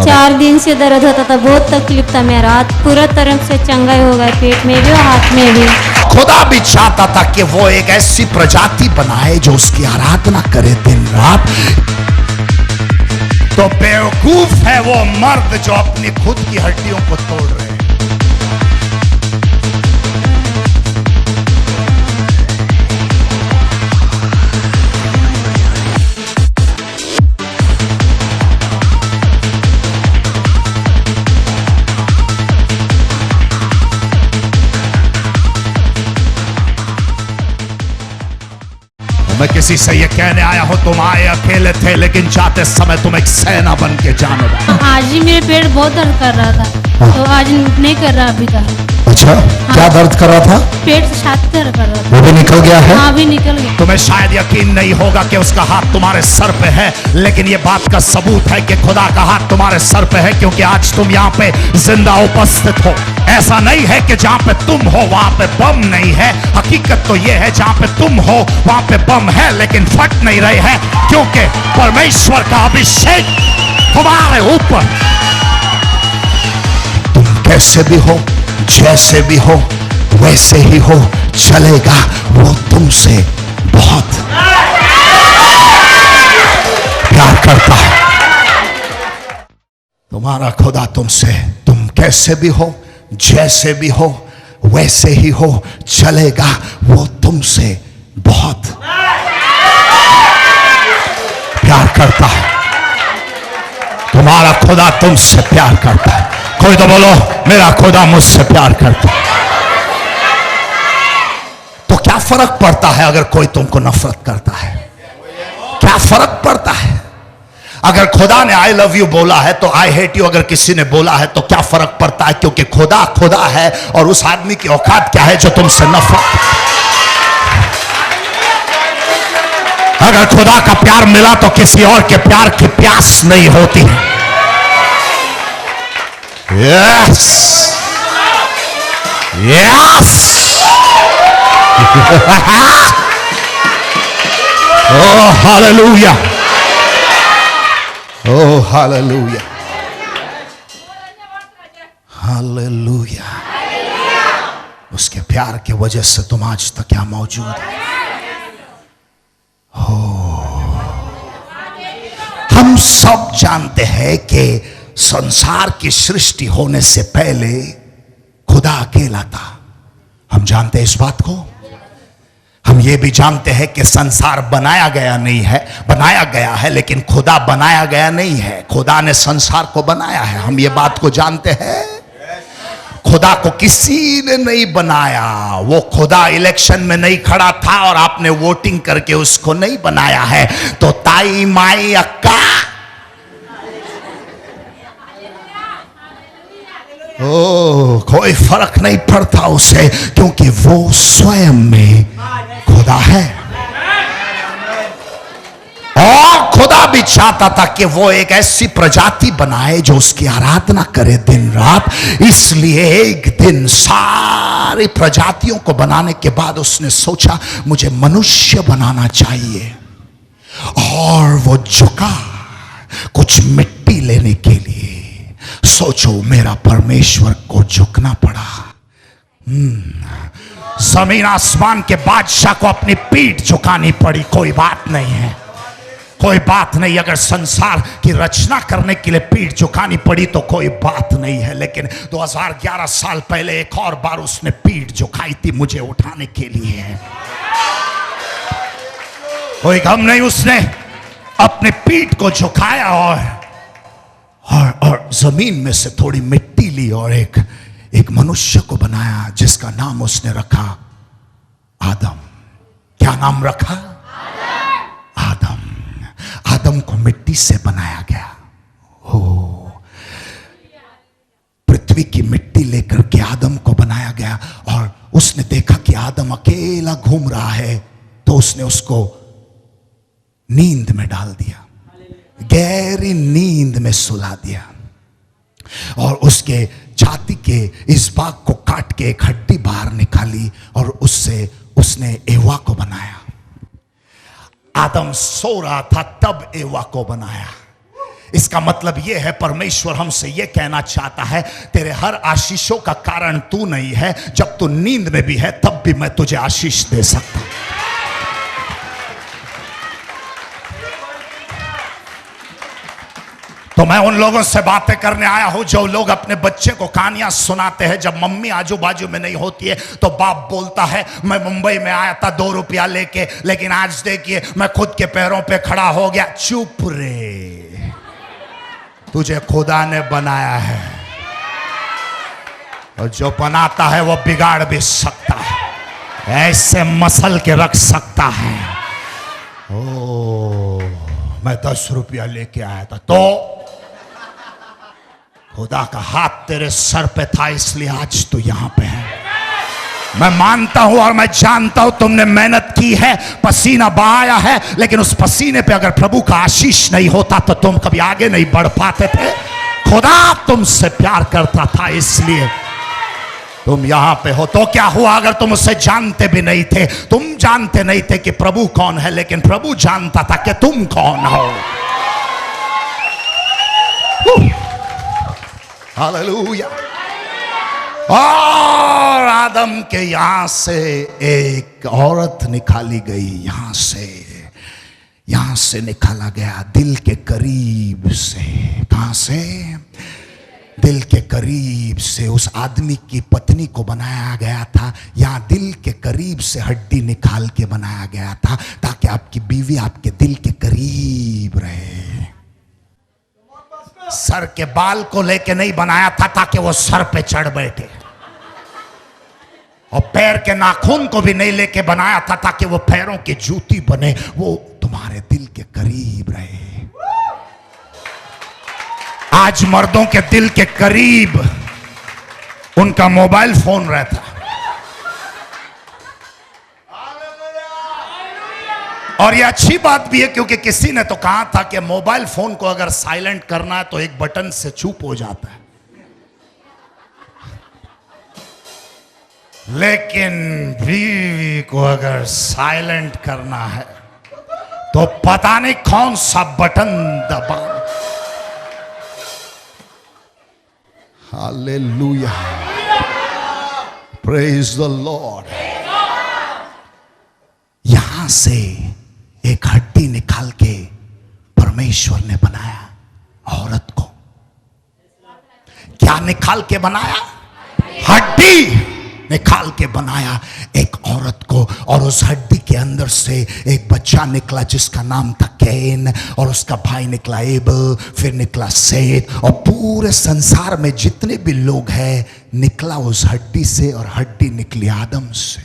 4 दिन से दर्द होता था, बहुत तकलीफ था मेरा। हाथ पूरा तरह से चंगाई हो गया, पेट में भी और हाथ में भी। खुदा भी चाहता था कि वो एक ऐसी प्रजाति बनाए जो उसकी आराधना करे दिन रात। तो बेवकूफ है वो मर्द जो अपनी खुद की हड्डियों को तोड़ रहे हैं। मैं किसी से ये कहने आया हूं, तुम आए अकेले थे लेकिन जाते समय तुम एक सेना बन के जाने वाले। आज ही मेरे पेट बहुत दर्द कर रहा था, तो आज नहीं कर रहा अभी तक। अच्छा, क्या दर्द कर रहा था? पेट से छाती दर्द कर रहा था। वो भी निकल गया है? हाँ, भी निकल गया। तुम्हें शायद यकीन नहीं होगा कि उसका हाथ तुम्हारे सर पे है, लेकिन ये बात का सबूत है कि खुदा का हाथ तुम्हारे सर पे है, क्योंकि आज तुम यहाँ पे जिंदा उपस्थित हो। ऐसा नहीं है कि जहाँ पे तुम हो वहां पे बम नहीं है। हकीकत तो ये है जहाँ पे तुम हो वहां पे बम है, लेकिन फट नहीं रहे हैं, क्योंकि परमेश्वर का अभिषेक तुम्हारे ऊपर। तुम कैसे भी हो, जैसे भी हो, वैसे ही हो, चलेगा। वो तुमसे बहुत प्यार करता है। तुम्हारा खुदा तुमसे, तुम कैसे भी हो, जैसे भी हो, वैसे ही हो, चलेगा। वो तुमसे बहुत प्यार करता है। तुम्हारा खुदा तुमसे प्यार करता है। कोई तो बोलो, मेरा खुदा मुझसे प्यार करता है। तो क्या फर्क पड़ता है अगर कोई तुमको नफरत करता है? क्या फर्क पड़ता है? अगर खुदा ने आई लव यू बोला है तो आई हेट यू अगर किसी ने बोला है तो क्या फर्क पड़ता है? क्योंकि खुदा खुदा है, और उस आदमी की औकात क्या है जो तुमसे नफरत। अगर खुदा का प्यार मिला तो किसी और के प्यार की प्यास नहीं होती है। Yes yes. Oh hallelujah, oh hallelujah, hallelujah. उसके प्यार की वजह से तुम आज तक यहाँ मौजूद है। हम सब जानते हैं कि संसार की सृष्टि होने से पहले खुदा अकेला था। हम जानते हैं इस बात को। हम ये भी जानते हैं कि संसार बनाया गया नहीं है, बनाया गया है, लेकिन खुदा बनाया गया नहीं है। खुदा ने संसार को बनाया है, हम ये बात को जानते हैं। खुदा को किसी ने नहीं बनाया। वो खुदा इलेक्शन में नहीं खड़ा था और आपने वोटिंग करके उसको नहीं बनाया है। तो ताई माई अक्का, ओ कोई फर्क नहीं पड़ता उसे, क्योंकि वो स्वयं में खुदा है। और खुदा भी चाहता था कि वो एक ऐसी प्रजाति बनाए जो उसकी आराधना करे दिन रात। इसलिए एक दिन सारी प्रजातियों को बनाने के बाद उसने सोचा मुझे मनुष्य बनाना चाहिए। और वो झुका कुछ मिट्टी लेने के लिए। सोचो, मेरा परमेश्वर को झुकना पड़ा। जमीन आसमान के बादशाह को अपनी पीठ झुकानी पड़ी। कोई बात नहीं है, कोई बात नहीं। अगर संसार की रचना करने के लिए पीठ झुकानी पड़ी तो कोई बात नहीं है, लेकिन 2011 साल पहले एक और बार उसने पीठ झुकाई थी मुझे उठाने के लिए। कोई गम नहीं, उसने अपने पीठ को झुकाया और जमीन में से थोड़ी मिट्टी ली और एक मनुष्य को बनाया, जिसका नाम उसने रखा आदम। क्या नाम रखा? आदम। आदम को मिट्टी से बनाया गया। हो, पृथ्वी की मिट्टी लेकर के आदम को बनाया गया। और उसने देखा कि आदम अकेला घूम रहा है, तो उसने उसको नींद में डाल दिया, गहरी नींद में सुला दिया। और उसके छाती के इस भाग को काट के एक हड्डी बाहर निकाली और उससे उसने एवा को बनाया। आदम सो रहा था तब एवा को बनाया। इसका मतलब यह है परमेश्वर हमसे यह कहना चाहता है, तेरे हर आशीषों का कारण तू नहीं है। जब तू नींद में भी है तब भी मैं तुझे आशीष दे सकता हूं। तो मैं उन लोगों से बातें करने आया हूं जो लोग अपने बच्चे को कहानियां सुनाते हैं। जब मम्मी आजू बाजू में नहीं होती है तो बाप बोलता है, मैं मुंबई में आया था 2 रुपया लेके, लेकिन आज देखिए मैं खुद के पैरों पे खड़ा हो गया। चुप रे, तुझे खुदा ने बनाया है और जो बनाता है वो बिगाड़ भी सकता है, ऐसे मसल के रख सकता है। ओ, मैं 10 रुपया लेके आया था तो खुदा का हाथ तेरे सर पे था, इसलिए आज तू यहां पे है। मैं मानता हूं और मैं जानता हूं तुमने मेहनत की है, पसीना बहाया है, लेकिन उस पसीने पे अगर प्रभु का आशीष नहीं होता तो तुम कभी आगे नहीं बढ़ पाते थे। खुदा तुमसे प्यार करता था, इसलिए तुम यहां पे हो। तो क्या हुआ अगर तुम उसे जानते भी नहीं थे? तुम जानते नहीं थे कि प्रभु कौन है, लेकिन प्रभु जानता था कि तुम कौन हो। हालेलुया। और आदम के यहां से एक औरत निकाली गई, यहां से निकाला गया, दिल के करीब से। कहां से? दिल के करीब से। उस आदमी की पत्नी को बनाया गया था, यहां दिल के करीब से हड्डी निकाल के बनाया गया था, ताकि आपकी बीवी आपके दिल के करीब रहे। सर के बाल को लेके नहीं बनाया था ताकि वो सर पे चढ़ बैठे, और पैर के नाखून को भी नहीं लेके बनाया था ताकि वो पैरों की जूती बने। वो तुम्हारे दिल के करीब रहे। आज मर्दों के दिल के करीब उनका मोबाइल फोन रहता है, और ये अच्छी बात भी है, क्योंकि किसी ने तो कहा था कि मोबाइल फोन को अगर साइलेंट करना है तो एक बटन से चुप हो जाता है, लेकिन बीवी को अगर साइलेंट करना है तो पता नहीं कौन सा बटन दबाना। Hallelujah, praise the Lord. यहां से एक हड्डी निकाल के परमेश्वर ने बनाया औरत को। क्या निकाल के बनाया? हड्डी निकाल के बनाया एक औरत को, और उस हड्डी के अंदर से एक बच्चा निकला जिसका नाम था कैन, और उसका भाई निकला एबल, फिर निकला सेत, और पूरे संसार में जितने भी लोग हैं निकला उस हड्डी से, और हड्डी निकली आदम से,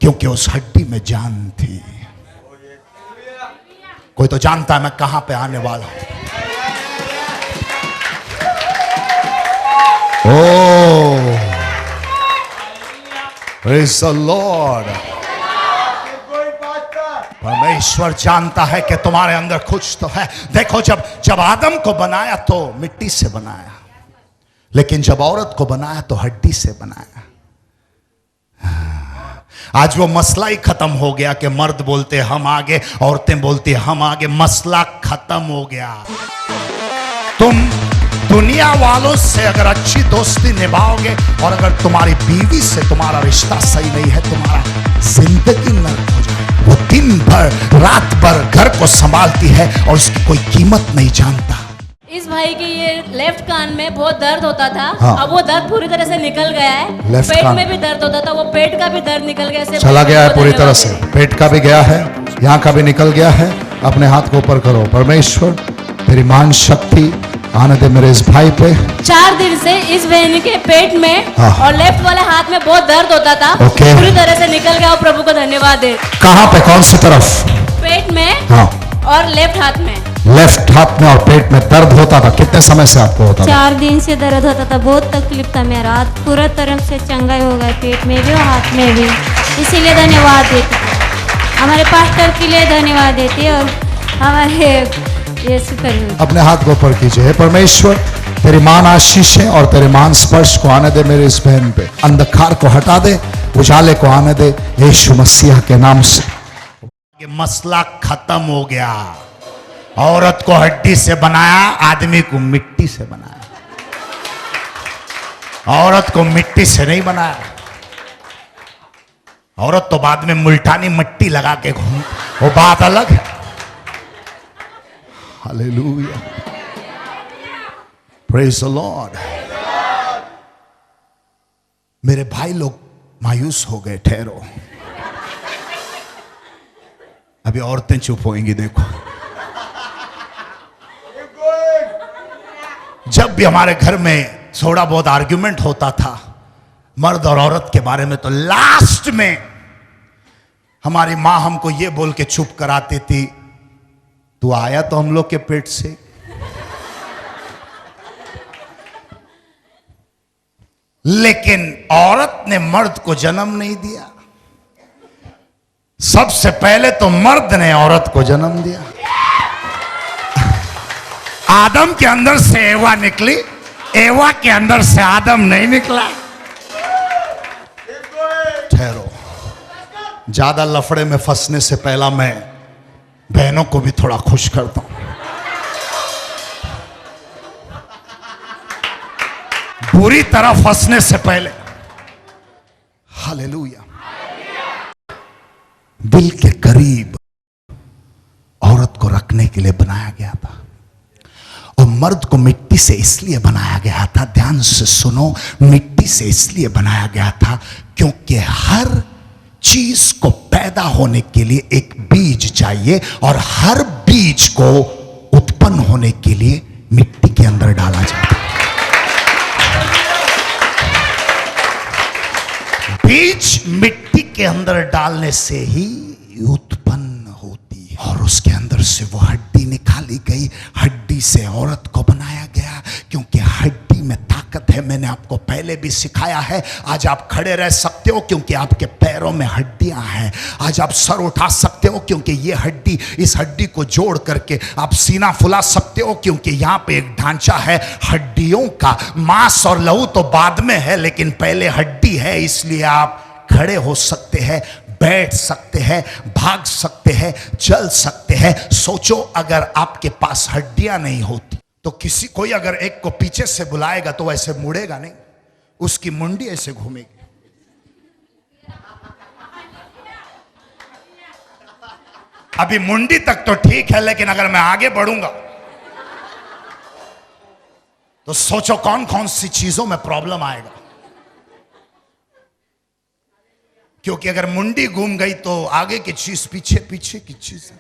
क्योंकि उस हड्डी में जान थी। कोई तो जानता है मैं कहां पे आने वाला हूं। ओह, प्रेज द लॉर्ड। परमेश्वर जानता है कि तुम्हारे अंदर कुछ तो है। देखो, जब आदम को बनाया तो मिट्टी से बनाया, लेकिन जब औरत को बनाया तो हड्डी से बनाया। आज वो मसला ही खत्म हो गया कि मर्द बोलते हम आगे, औरतें बोलती हम आगे। मसला खत्म हो गया। तुम दुनिया वालों से अगर अच्छी दोस्ती निभाओगे, और अगर तुम्हारी बीवी से तुम्हारा रिश्ता सही नहीं है, तुम्हारा जिंदगी नर्क हो जाए। वो दिन भर रात भर घर को संभालती है और उसकी कोई कीमत नहीं जानता। इस भाई के ये लेफ्ट कान में बहुत दर्द होता था। हाँ। अब वो दर्द पूरी तरह से निकल गया है। लेफ्ट पेट कान में भी दर्द होता था, वो पेट का भी दर्द निकल गया, चला गया है पूरी तरह से। पेट का भी गया है, यहाँ का भी निकल गया है। अपने हाथ को ऊपर करो। परमेश्वर तेरी मान शक्ति आने दे मेरे इस भाई पे। 4 दिन से इस बहन के पेट में और लेफ्ट वाले हाथ में बहुत दर्द होता था, पूरी तरह से निकल गया। और प्रभु को धन्यवाद दे। कहाँ पे? कौन सी तरफ? पेट में। हाँ। और लेफ्ट हाथ में। लेफ्ट हाथ में और पेट में दर्द होता था। कितने समय से आपको होता था? 4 दिन से दर्द होता था, बहुत तकलीफ था मेरा। हाथ पूरा तरफ से चंगाई हो गया, पेट में भी और हाथ में भी। इसीलिए धन्यवाद देते, हमारे पास्टर के लिए धन्यवाद देते, और हमारे यीशु करीब। अपने हाथ को ऊपर कीजिए। हे परमेश्वर, तेरी मान आशीष है और तेरे मान स्पर्श को आने दे मेरे इस बहन पे। अंधकार को हटा दे, उजाले को आने दे, यीशु मसीह के नाम से। ये मसला खत्म हो गया। औरत को हड्डी से बनाया, आदमी को मिट्टी से बनाया। औरत को मिट्टी से नहीं बनाया। औरत तो बाद में मुल्तानी मिट्टी लगा के घूम, वो बात अलग है। Hallelujah, praise the Lord. मेरे भाई लोग मायूस हो गए, ठहरो, अभी औरतें चुप होंगी। देखो, जब भी हमारे घर में थोड़ा बहुत आर्ग्यूमेंट होता था मर्द और औरत के बारे में, तो लास्ट में हमारी मां हमको ये बोल के चुप कराती थी, तू आया तो हम लोग के पेट से। लेकिन औरत ने मर्द को जन्म नहीं दिया, सबसे पहले तो मर्द ने औरत को जन्म दिया। आदम के अंदर से एवा निकली, एवा के अंदर से आदम नहीं निकला। ठहरो, ज्यादा लफड़े में फंसने से पहला मैं बहनों को भी थोड़ा खुश करता हूं। बुरी तरह फंसने से पहले, हालेलुया, दिल के करीब औरत को रखने के लिए बनाया गया था। और मर्द को मिट्टी से इसलिए बनाया गया था, ध्यान से सुनो, मिट्टी से इसलिए बनाया गया था क्योंकि हर चीज को पैदा होने के लिए एक बीज चाहिए, और हर बीज को उत्पन्न होने के लिए मिट्टी के अंदर डाला जाता है। बीज मिट्टी के अंदर डालने से ही उत्पन्न होती है, और उसके अंदर से वो हड्डी निकाली गई। हड्डी से औरत को बनाया गया क्योंकि हड्डी में ताकत है। मैंने आपको पहले भी सिखाया है। आज आप खड़े रह सकते हो क्योंकि आपके पैरों में हड्डियां हैं। आज आप सर उठा सकते हो क्योंकि ये हड्डी, इस हड्डी को जोड़ करके आप सीना फुला सकते हो क्योंकि यहां पे एक ढांचा है हड्डियों का। मांस और लहू तो बाद में है, लेकिन पहले हड्डी है, इसलिए आप खड़े हो सकते हैं, बैठ सकते हैं, भाग सकते हैं, चल सकते हैं। सोचो, अगर आपके पास हड्डियां नहीं होती तो कोई अगर एक को पीछे से बुलाएगा तो ऐसे मुड़ेगा नहीं, उसकी मुंडी ऐसे घूमेगी। अभी मुंडी तक तो ठीक है, लेकिन अगर मैं आगे बढ़ूंगा तो सोचो कौन कौन सी चीजों में प्रॉब्लम आएगा। क्योंकि अगर मुंडी घूम गई तो आगे की चीज पीछे, पीछे की चीज।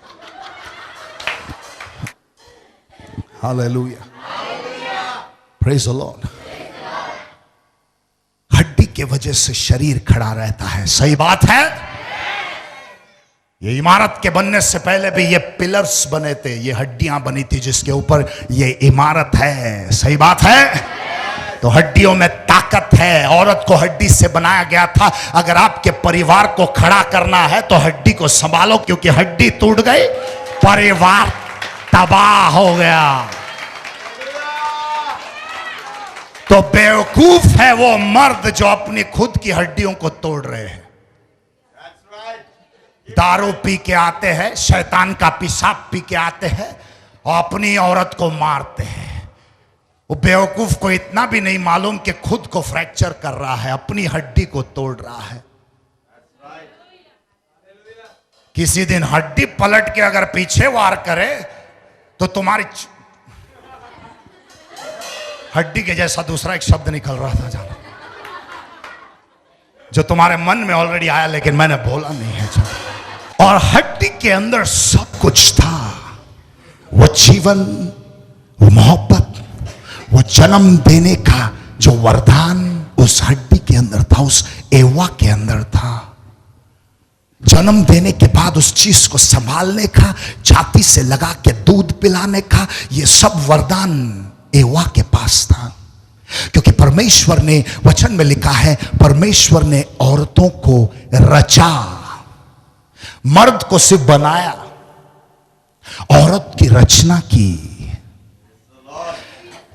Hallelujah, praise the Lord. हड्डी के वजह से शरीर खड़ा रहता है, सही बात है। ये इमारत के बनने से पहले भी ये पिलर्स बने थे, ये हड्डियां बनी थी जिसके ऊपर ये इमारत है, सही बात है। तो हड्डियों में ताकत है। औरत को हड्डी से बनाया गया था। अगर आपके परिवार को खड़ा करना है तो हड्डी को संभालो, क्योंकि हड्डी टूट गई, परिवार तबाह हो गया। तो बेवकूफ है वो मर्द जो अपनी खुद की हड्डियों को तोड़ रहे हैं। दारू पी के आते हैं, शैतान का पेशाब पी के आते हैं और अपनी औरत को मारते हैं। वो बेवकूफ को इतना भी नहीं मालूम कि खुद को फ्रैक्चर कर रहा है, अपनी हड्डी को तोड़ रहा है। किसी दिन हड्डी पलट के अगर पीछे वार करे तो तुम्हारी हड्डी के जैसा दूसरा एक शब्द निकल रहा था जाना, जो तुम्हारे मन में ऑलरेडी आया लेकिन मैंने बोला नहीं है। और हड्डी के अंदर सब कुछ था, वो जीवन, वो मोहब्बत, वो जन्म देने का जो वरदान उस हड्डी के अंदर था, उस एवा के अंदर था। जन्म देने के बाद उस चीज को संभालने का, छाती से लगा के दूध पिलाने का, ये सब वरदान एवा के पास था। क्योंकि परमेश्वर ने, वचन में लिखा है, परमेश्वर ने औरतों को रचा, मर्द को सिर्फ बनाया, औरत की रचना की।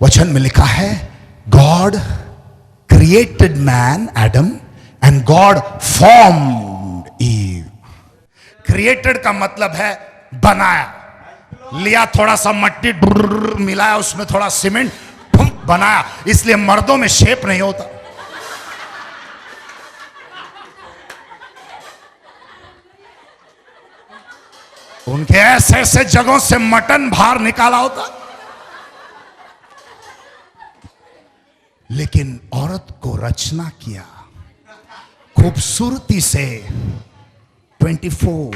वचन में लिखा है, God created man Adam and God formed Eve. Created का मतलब है बनाया, लिया थोड़ा सा मट्टी मिलाया, उसमें थोड़ा सीमेंट बनाया, इसलिए मर्दों में शेप नहीं होता। उनके ऐसे ऐसे जगहों से मटन बाहर निकाला होता। लेकिन औरत को रचना किया खूबसूरती से। 24,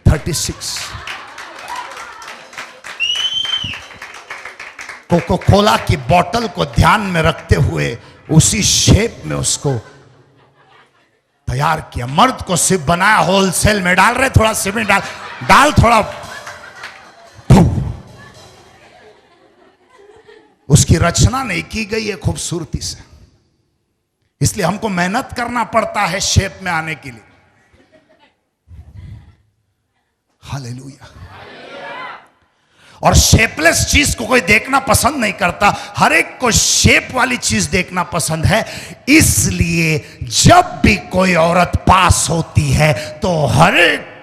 36 कोको कोला की बोतल को ध्यान में रखते हुए उसी शेप में उसको तैयार किया। मर्द को सिर्फ बनाया, होलसेल में डाल रहे, थोड़ा सीमेंट डाल थोड़ा, उसकी रचना नहीं की गई है खूबसूरती से। इसलिए हमको मेहनत करना पड़ता है शेप में आने के लिए। हालेलुया। और शेपलेस चीज को कोई देखना पसंद नहीं करता, हर एक को शेप वाली चीज देखना पसंद है। इसलिए जब भी कोई औरत पास होती है तो हर एक,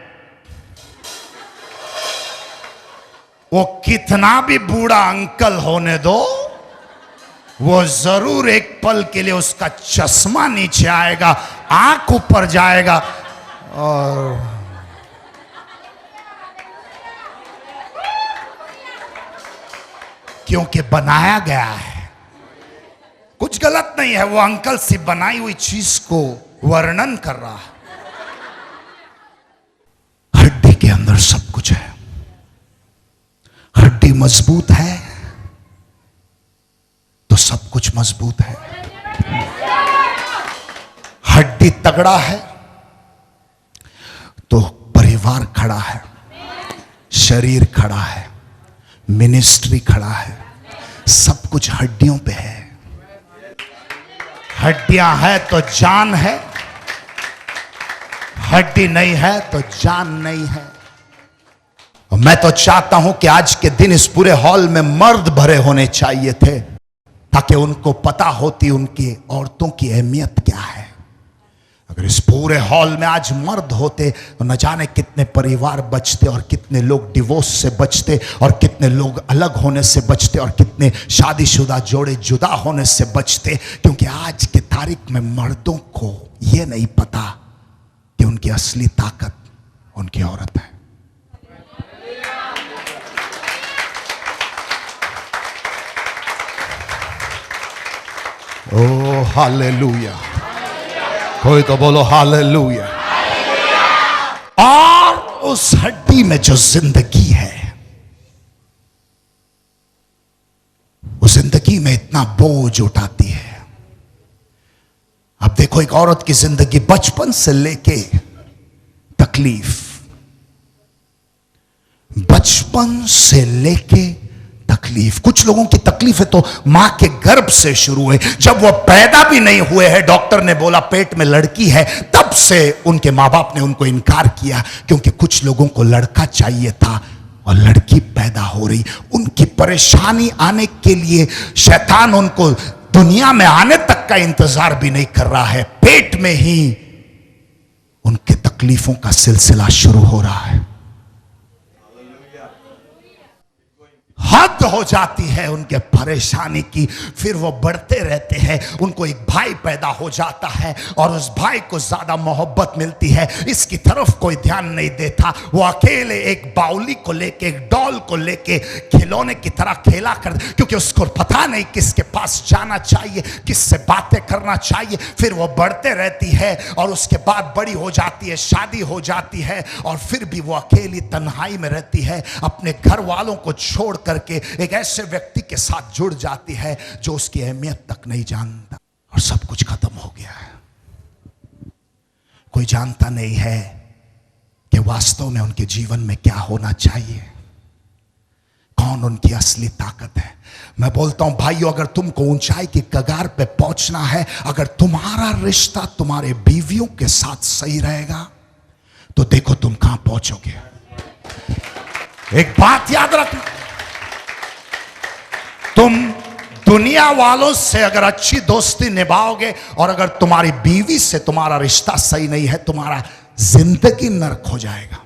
वो कितना भी बूढ़ा अंकल होने दो, वो जरूर एक पल के लिए उसका चश्मा नीचे आएगा, आंख ऊपर जाएगा, और क्योंकि बनाया गया है। कुछ गलत नहीं है, वो अंकल से बनाई हुई चीज को वर्णन कर रहा है। हड्डी के अंदर सब कुछ है। हड्डी मजबूत है तो सब कुछ मजबूत है। हड्डी तगड़ा है तो परिवार खड़ा है, शरीर खड़ा है, मिनिस्ट्री खड़ा है, सब कुछ हड्डियों पे है। हड्डियां है तो जान है, हड्डी नहीं है तो जान नहीं है। और मैं तो चाहता हूं कि आज के दिन इस पूरे हॉल में मर्द भरे होने चाहिए थे, ताकि उनको पता होती उनकी औरतों की अहमियत क्या है। अगर इस पूरे हॉल में आज मर्द होते तो न जाने कितने परिवार बचते, और कितने लोग डिवोर्स से बचते, और कितने लोग अलग होने से बचते, और कितने शादीशुदा जोड़े जुदा होने से बचते। क्योंकि आज के तारीख में मर्दों को यह नहीं पता कि उनकी असली ताकत उनकी औरत है। ओ हालेलुया। कोई तो बोलो हालेलुया। और उस हड्डी में जो जिंदगी है, उस जिंदगी में इतना बोझ उठाती है। अब देखो, एक औरत की जिंदगी बचपन से लेके तकलीफ, बचपन से लेके तकलीफ। कुछ लोगों की तकलीफ है तो मां के गर्भ से शुरू हुई। जब वो पैदा भी नहीं हुए हैं, डॉक्टर ने बोला पेट में लड़की है, तब से उनके मां बाप ने उनको इनकार किया, क्योंकि कुछ लोगों को लड़का चाहिए था और लड़की पैदा हो रही। उनकी परेशानी आने के लिए शैतान उनको दुनिया में आने तक का इंतजार भी नहीं कर रहा है, पेट में ही उनके तकलीफों का सिलसिला शुरू हो रहा है। हद हो जाती है उनके परेशानी की, फिर वो बढ़ते रहते हैं। उनको एक भाई पैदा हो जाता है और उस भाई को ज्यादा मोहब्बत मिलती है, इसकी तरफ कोई ध्यान नहीं देता। वो अकेले एक बाउली को लेके, एक डॉल को लेके खिलौने की तरह खेला कर, क्योंकि उसको पता नहीं किसके पास जाना चाहिए, किससे बातें करना चाहिए। फिर वो बढ़ते रहती है और उसके बाद बड़ी हो जाती है, शादी हो जाती है, और फिर भी वो अकेली तन्हाई में रहती है। अपने घर वालों को छोड़ करके एक ऐसे व्यक्ति के साथ जुड़ जाती है जो उसकी अहमियत तक नहीं जानता, और सब कुछ खत्म हो गया है। कोई जानता नहीं है कि वास्तव में उनके जीवन में क्या होना चाहिए, कौन उनकी असली ताकत है। मैं बोलता हूं भाइयों, अगर तुमको ऊंचाई की कगार पे पहुंचना है, अगर तुम्हारा रिश्ता तुम्हारे बीवियों के साथ सही रहेगा, तो देखो तुम कहां पहुंचोगे। एक बात याद रखना, तुम दुनिया वालों से अगर अच्छी दोस्ती निभाओगे, और अगर तुम्हारी बीवी से तुम्हारा रिश्ता सही नहीं है, तुम्हारा जिंदगी नर्क हो जाएगा।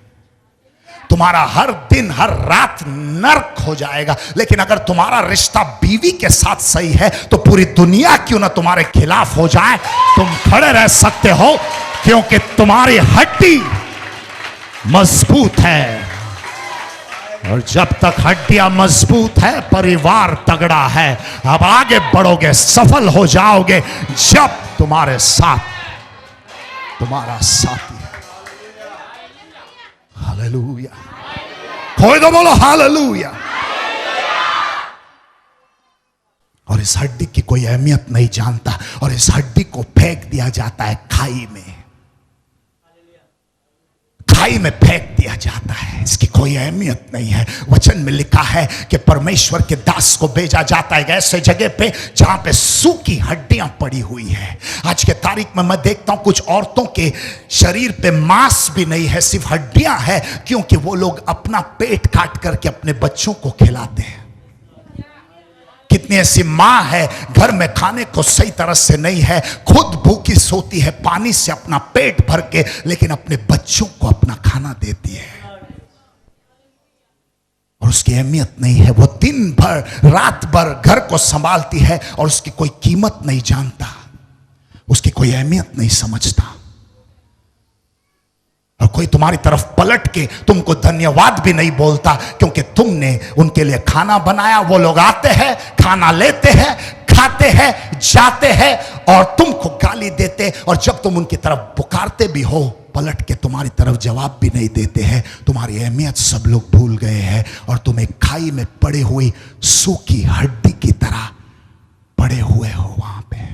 तुम्हारा हर दिन हर रात नर्क हो जाएगा। लेकिन अगर तुम्हारा रिश्ता बीवी के साथ सही है तो पूरी दुनिया क्यों ना तुम्हारे खिलाफ हो जाए, तुम खड़े रह सकते हो, क्योंकि तुम्हारी हड्डी मजबूत है। और जब तक हड्डियां मजबूत है, परिवार तगड़ा है। अब आगे बढ़ोगे, सफल हो जाओगे जब तुम्हारे साथ तुम्हारा साथी है। हालेलुया। कोई तो बोलो हालेलुया। और इस हड्डी की कोई अहमियत नहीं जानता, और इस हड्डी को फेंक दिया जाता है खाई में। खाई में फेंक दिया जाता है, इसकी कोई अहमियत नहीं है। वचन में लिखा है कि परमेश्वर के दास को भेजा जाता है एक ऐसे जगह पे जहां पे सूखी हड्डियां पड़ी हुई है। आज के तारीख में मैं देखता हूं कुछ औरतों के शरीर पे मांस भी नहीं है, सिर्फ हड्डियां हैं, क्योंकि वो लोग अपना पेट काट करके अपने बच्चों को खिलाते हैं। कितनी ऐसी माँ है घर में खाने को सही तरह से नहीं है, खुद भूखी सोती है पानी से अपना पेट भर के, लेकिन अपने बच्चों को अपना खाना देती है और उसकी अहमियत नहीं है। वो दिन भर रात भर घर को संभालती है और उसकी कोई कीमत नहीं जानता, उसकी कोई अहमियत नहीं समझता। और कोई तुम्हारी तरफ पलट के तुमको धन्यवाद भी नहीं बोलता, क्योंकि तुमने उनके लिए खाना बनाया। वो लोग आते हैं, खाना लेते हैं, खाते हैं, जाते हैं और तुमको गाली देते, और जब तुम उनकी तरफ पुकारते भी हो, पलट के तुम्हारी तरफ जवाब भी नहीं देते हैं। तुम्हारी अहमियत सब लोग भूल गए हैं और तुम एक खाई में पड़े हुई सूखी हड्डी की तरह पड़े हुए हो वहां पे।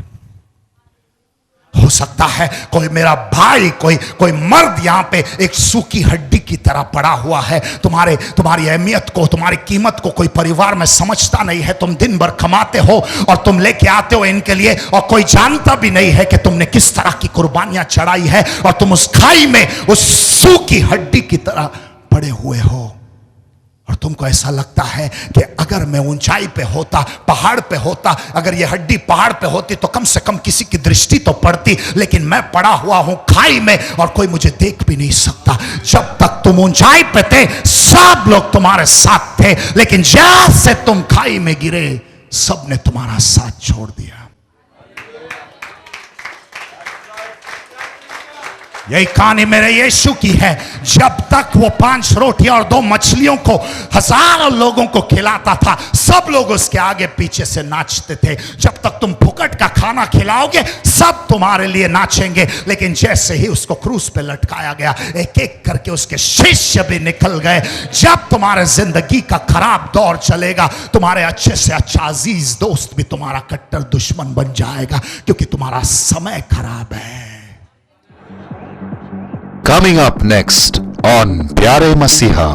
हो सकता है कोई मेरा भाई, कोई मर्द यहां पे एक सूखी हड्डी की तरह पड़ा हुआ है। तुम्हारी अहमियत को, तुम्हारी कीमत को कोई परिवार में समझता नहीं है। तुम दिन भर कमाते हो और तुम लेके आते हो इनके लिए, और कोई जानता भी नहीं है कि तुमने किस तरह की कुर्बानियां चढ़ाई है, और तुम उस खाई में उस सूखी हड्डी की तरह पड़े हुए हो। और तुमको ऐसा लगता है कि अगर मैं ऊंचाई पे होता, पहाड़ पे होता, अगर ये हड्डी पहाड़ पे होती तो कम से कम किसी की दृष्टि तो पड़ती, लेकिन मैं पड़ा हुआ हूं खाई में और कोई मुझे देख भी नहीं सकता। जब तक तुम ऊंचाई पे थे सब लोग तुम्हारे साथ थे, लेकिन जैसे तुम खाई में गिरे सबने तुम्हारा साथ छोड़ दिया। यही कहानी मेरे यीशु की है। जब तक वो 5 रोटियां और 2 मछलियों को हजारों लोगों को खिलाता था, सब लोग उसके आगे पीछे से नाचते थे। जब तक तुम फुकट का खाना खिलाओगे सब तुम्हारे लिए नाचेंगे, लेकिन जैसे ही उसको क्रूस पे लटकाया गया, एक एक करके उसके शिष्य भी निकल गए। जब तुम्हारे जिंदगी का खराब दौर चलेगा, तुम्हारे अच्छे से अच्छा अजीज दोस्त भी तुम्हारा कट्टर दुश्मन बन जाएगा, क्योंकि तुम्हारा समय खराब है। Coming up next on प्यारे मसीहा।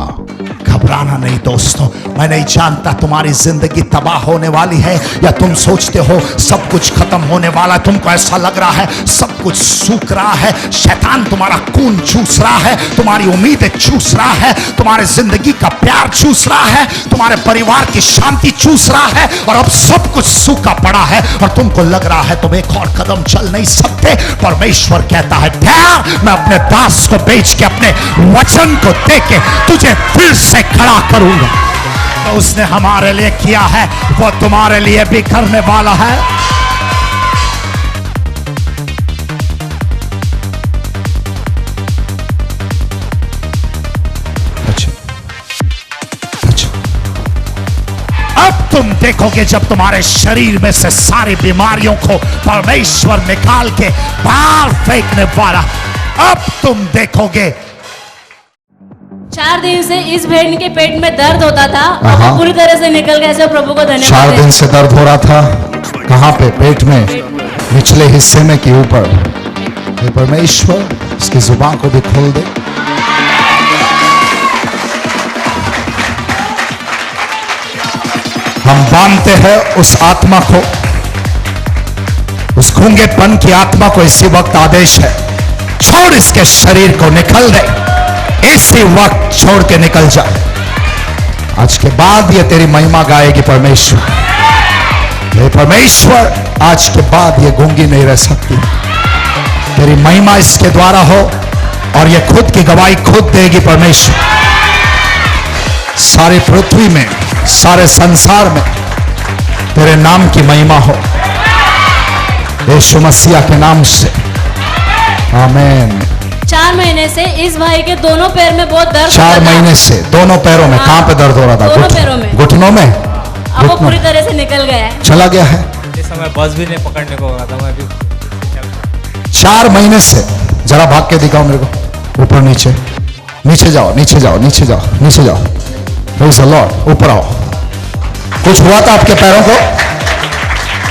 घबराना नहीं दोस्तों, मैं नहीं जानता तुम्हारी जिंदगी तबाह होने वाली है या तुम सोचते हो सब कुछ खत्म होने वाला है। तुमको ऐसा लग रहा है सब कुछ सूख रहा है, शैतान तुम्हारा खून चूस रहा है, तुम्हारी उम्मीदें चूस रहा है, तुम्हारे जिंदगी का प्यार चूस रहा है, तुम्हारे परिवार की शांति चूस रहा है, और अब सब कुछ सूखा पड़ा है और तुमको लग रहा है तुम एक और कदम चल नहीं सकते। परमेश्वर कहता है ठहर, मैं अपने दास को भेज के अपने वचन को दे के तुझे फिर से खड़ा करूंगा। तो उसने हमारे लिए किया है वो तुम्हारे लिए भी करने वाला है। अच्छा। अब तुम देखोगे जब तुम्हारे शरीर में से सारी बीमारियों को परमेश्वर निकाल के बाहर फेंकने वाला, अब तुम देखोगे। 4 दिन से इस बहन के पेट में दर्द होता था और वो पूरी तरह से निकल गया। सब प्रभु को धन्यवाद। 4 दिन से दर्द हो रहा था, कहाँ पे? पेट में, निचले हिस्से में कि ऊपर? हे परमेश्वर, इसकी जुबान को भी खोल दे। हम बांधते हैं उस आत्मा को, उस गूंगेपन की आत्मा को। इसी वक्त आदेश है, छोड़ इसके शरीर को, निकल दे इसी वक्त, छोड़ के निकल जा। आज के बाद ये तेरी महिमा गाएगी परमेश्वर। हे परमेश्वर, आज के बाद ये गूंगी नहीं रह सकती। तेरी महिमा इसके द्वारा हो और ये खुद की गवाही खुद देगी परमेश्वर। सारी पृथ्वी में, सारे संसार में तेरे नाम की महिमा हो, यीशु मसीह के नाम से, आमीन। 4 महीने से इस भाई के दोनों पैर में बहुत दर्द 4 महीने से दोनों पैरों में। हाँ, कहां पे दर्द हो रहा था? दोनों पैरों में। घुटनों में? अब वो पूरी तरह से निकल गया है। चला गया है। इस समय बस भी नहीं पकड़ने को होगा था मैं भी। 4 महीने से। जरा भाग के दिखाओ मेरे को, ऊपर नीचे, नीचे जाओ, नीचे जाओ, नीचे जाओ, नीचे जाओ। Praise the Lord. ऊपर आओ। कुछ हुआ था आपके पैरों को?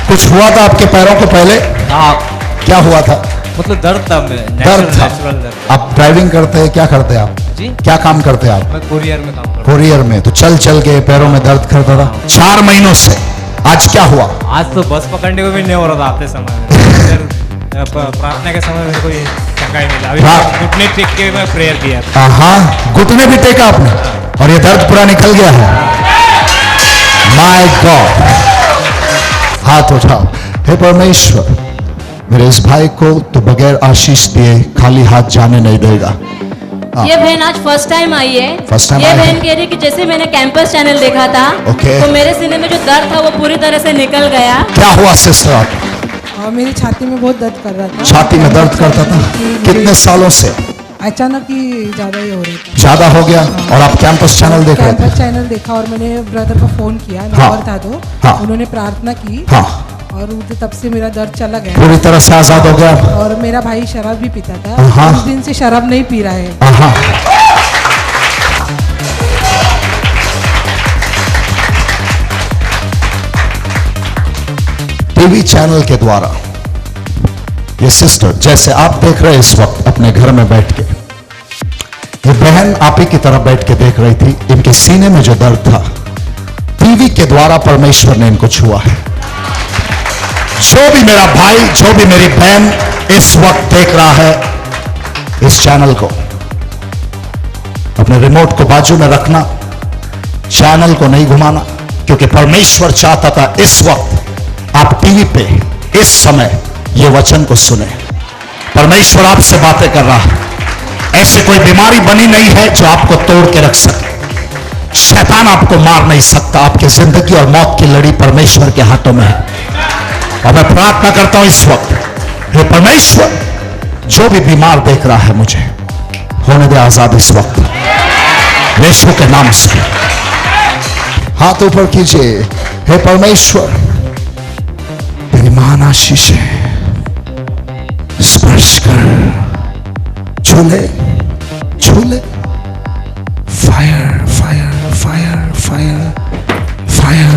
कुछ हुआ था आपके पैरों को पहले? हाँ, क्या हुआ था? मतलब दर्द था, मैं दर्द था। नेचुरल दर्द। आप ड्राइविंग करते हैं? क्या करते हैं आप? जी, क्या काम करते हैं आप? मैं कुरियर में काम करता हूँ। कोरियर में। तो चल चल के पैरों में दर्द करता था 4 महीनों से। आज क्या हुआ? आज तो बस पकड़ने को भी नहीं हो रहा था आते समय में। इधर प्रार्थना के समय मेरे को ये थका ही मिला। अभी घुटने टेक के मैं प्रेयर किया था। हाँ, घुटने भी टेका आपने और ये दर्द पूरा निकल गया है। My God. हाथ उठाओ। हे परमेश्वर, मेरे इस भाई को तो बगैर आशीष दिए खाली हाथ जाने नहीं देगा। ये बहन आज फर्स्ट टाइम आई है। First time ये आई है। बहन कह रही कि जैसे मैंने कैंपस चैनल देखा था, Okay. तो मेरे सीने में जो दर्द था वो पूरी तरह से निकल गया। क्या हुआ सिस्टर? आप और मेरी छाती में बहुत दर्द कर रहा था। छाती में दर्द करता था कितने सालों से? अचानक ही ज्यादा ही हो रहा था। ज्यादा हो गया और आप कैंपस चैनल देख रहे थे? कैंपस चैनल देखा और मैंने ब्रदर को फोन किया, हाँ। नंबर था तो हाँ। उन्होंने प्रार्थना की हाँ, और तब से मेरा दर्द चला गया। पूरी तरह से आजाद हो गया आप? और मेरा भाई शराब भी पीता हाँ। था, उस दिन से शराब नहीं पी रहा है। हाँ। टीवी चैनल के द्वारा ये सिस्टर, जैसे आप देख रहे हैं इस वक्त अपने घर में बैठ के, ये बहन आप ही की तरह बैठ के देख रही थी। इनके सीने में जो दर्द था, टीवी के द्वारा परमेश्वर ने इनको छुआ है। जो भी मेरा भाई, जो भी मेरी बहन इस वक्त देख रहा है इस चैनल को, अपने रिमोट को बाजू में रखना, चैनल को नहीं घुमाना, क्योंकि परमेश्वर चाहता था इस वक्त आप टीवी पे इस समय ये वचन को सुने। परमेश्वर आपसे बातें कर रहा है। ऐसी कोई बीमारी बनी नहीं है जो आपको तोड़ के रख सके। शैतान आपको मार नहीं सकता। आपकी जिंदगी और मौत की लड़ी परमेश्वर के हाथों में है। और मैं प्रार्थना करता हूं इस वक्त, हे परमेश्वर, जो भी बीमार देख रहा है मुझे होने दे आजाद इस वक्त, यीशु के नाम से। हाथ ऊपर कीजिए। हे परमेश्वर, तेरी महान आशीष है, स्पर्श कर, छूले, छूले। Fire, fire, fire, fire, fire,